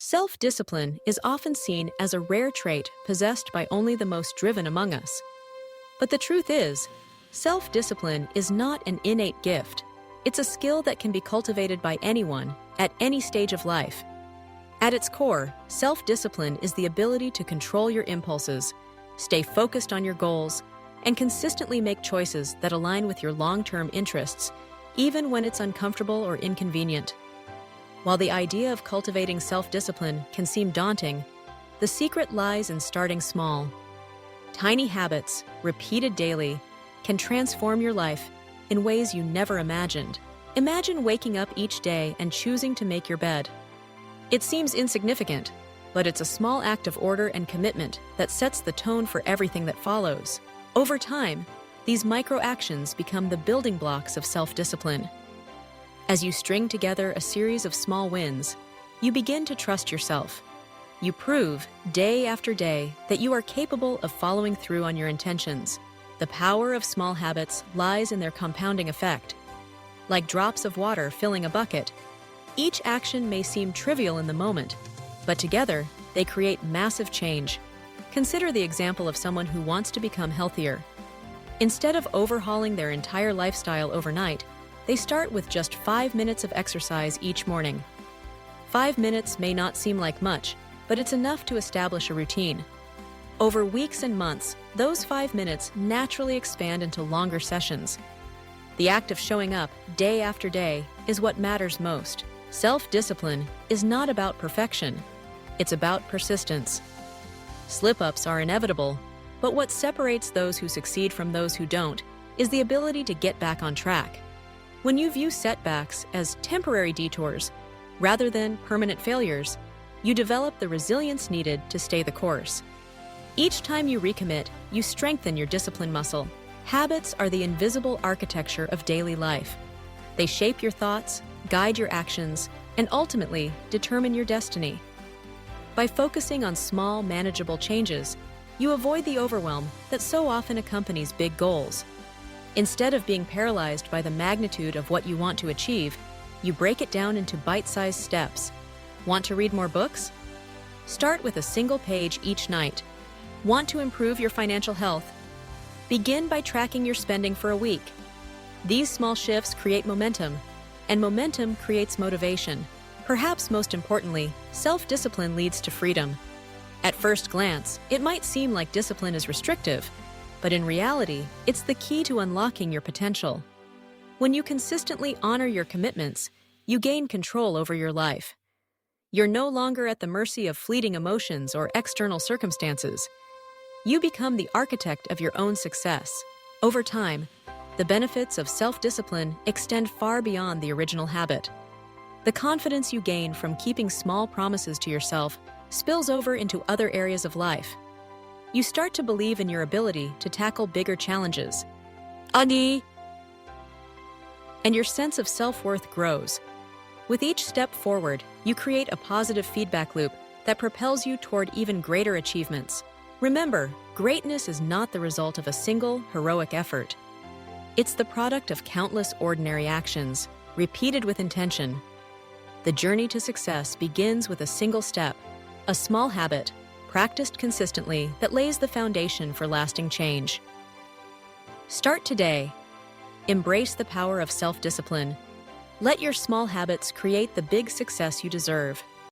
Self-discipline is often seen as a rare trait possessed by only the most driven among us. But the truth is, self-discipline is not an innate gift. It's a skill that can be cultivated by anyone at any stage of life. At its core, self-discipline is the ability to control your impulses, stay focused on your goals, and consistently make choices that align with your long-term interests, even when it's uncomfortable or inconvenient. While the idea of cultivating self-discipline can seem daunting, the secret lies in starting small. Tiny habits, repeated daily, can transform your life in ways you never imagined. Imagine waking up each day and choosing to make your bed. It seems insignificant, but it's a small act of order and commitment that sets the tone for everything that follows. Over time, these micro-actions become the building blocks of self-discipline. As you string together a series of small wins, you begin to trust yourself. You prove, day after day, that you are capable of following through on your intentions. The power of small habits lies in their compounding effect. Like drops of water filling a bucket, each action may seem trivial in the moment, but together, they create massive change. Consider the example of someone who wants to become healthier. Instead of overhauling their entire lifestyle overnight, they start with just 5 minutes of exercise each morning. 5 minutes may not seem like much, but it's enough to establish a routine. Over weeks and months, those 5 minutes naturally expand into longer sessions. The act of showing up day after day is what matters most. Self-discipline is not about perfection. It's about persistence. Slip-ups are inevitable, but what separates those who succeed from those who don't is the ability to get back on track. When you view setbacks as temporary detours rather than permanent failures, you develop the resilience needed to stay the course. Each time you recommit, you strengthen your discipline muscle. Habits are the invisible architecture of daily life. They shape your thoughts, guide your actions, and ultimately determine your destiny. By focusing on small, manageable changes, you avoid the overwhelm that so often accompanies big goals. Instead of being paralyzed by the magnitude of what you want to achieve, you break it down into bite-sized steps. Want to read more books? Start with a single page each night. Want to improve your financial health? Begin by tracking your spending for a week. These small shifts create momentum, and momentum creates motivation. Perhaps most importantly, self-discipline leads to freedom. At first glance, it might seem like discipline is restrictive, but in reality, it's the key to unlocking your potential. When you consistently honor your commitments, you gain control over your life. You're no longer at the mercy of fleeting emotions or external circumstances. You become the architect of your own success. Over time, the benefits of self-discipline extend far beyond the original habit. The confidence you gain from keeping small promises to yourself spills over into other areas of life. You start to believe in your ability to tackle bigger challenges. And your sense of self-worth grows. With each step forward, you create a positive feedback loop that propels you toward even greater achievements. Remember, greatness is not the result of a single heroic effort. It's the product of countless ordinary actions, repeated with intention. The journey to success begins with a single step, a small habit, practiced consistently that lays the foundation for lasting change. Start today. Embrace the power of self-discipline. Let your small habits create the big success you deserve.